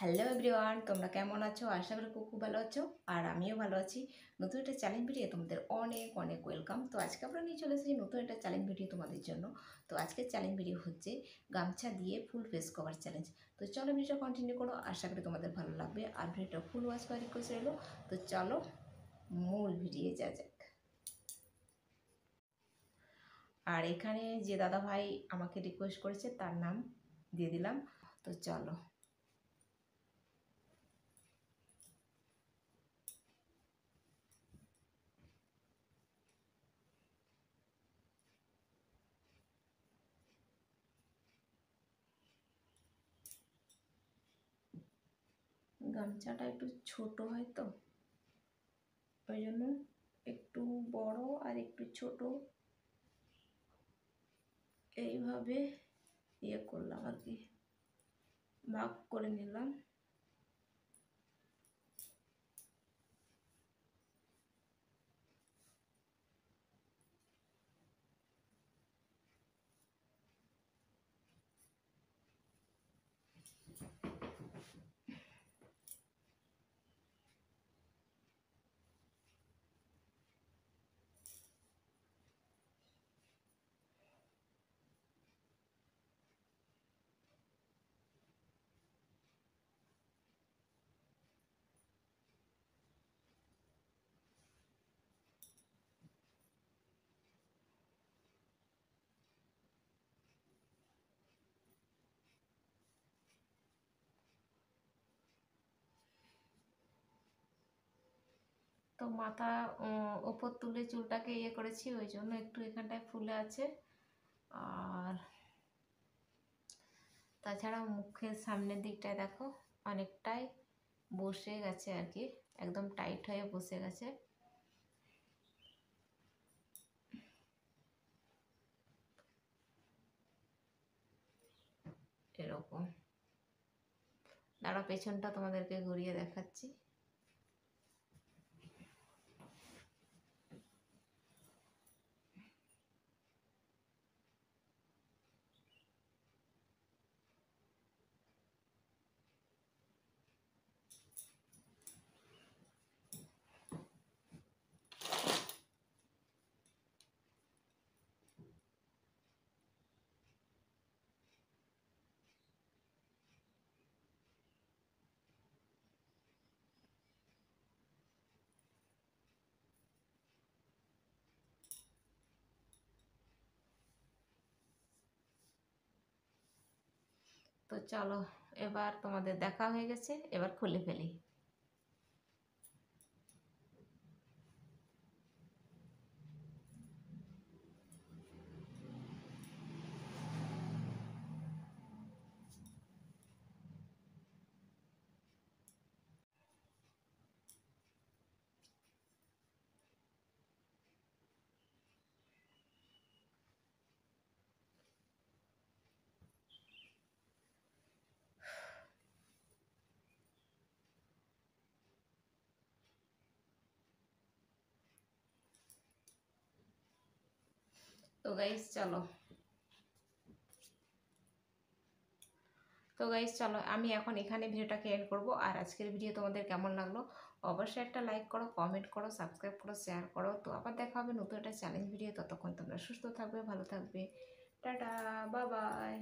Hello everyone, তোমরা কেমন আছো? আশা করি খুব ভালো আছো আর আমিও ভালো আছি। নতুন একটা চ্যালেঞ্জ ভিডিও তোমাদের অনেক অনেক ওয়েলকাম। তো আজকে আমরা নিয়ে চলে এসেছি নতুন একটা চ্যালেঞ্জ ভিডিও তোমাদের জন্য। তো আজকের চ্যালেঞ্জ ভিডিও হচ্ছে গামছা দিয়ে ফুল ফেস কভার চ্যালেঞ্জ। তো চলো ভিডিওটা কন্টিনিউ করো, আশা করি তোমাদের ভালো লাগবে আর ভিডিওটা ফুল ওয়াচ করার রিকোয়েস্ট রইলো। তো চলো মূল ভিডিও যা যাক। আর এখানে যে দাদা ভাই আমাকে রিকোয়েস্ট করেছে তার নাম দিয়ে দিলাম। তো চলো। গামছাটা একটু ছোট হয় তো ওই জন্য একটু বড় আর একটু ছোট এইভাবে করলাম আর কি, ভাগ করে নিলাম। তো মাথা ওপর তুলে চুলটাকে করেছি, ওই জন্য একটু এখানটায় ফুলে আছে। আর তাছাড়া মুখের সামনের দিকটায় দেখো অনেকটাই বসে গেছে আর কি, একদম টাইট হয়ে বসে গেছে। এরকম দাঁড়া, পেছনটা তোমাদেরকে ঘুরিয়ে দেখাচ্ছি। তো চলো, এবার তোমাদের দেখা হয়ে গেছে, এবার খুলে ফেলি। তো গাইস চলো, আমি এখন এখানে ভিডিওটাকে এন্ড করব। আর আজকের ভিডিও তোমাদের কেমন লাগলো অবশ্যই একটা লাইক করো, কমেন্ট করো, সাবস্ক্রাইব করো, শেয়ার করো। তো আবার দেখা হবে নতুন একটা চ্যালেঞ্জ ভিডিও। ততক্ষণ তোমরা সুস্থ থাকবে, ভালো থাকবে। Tata, bye bye.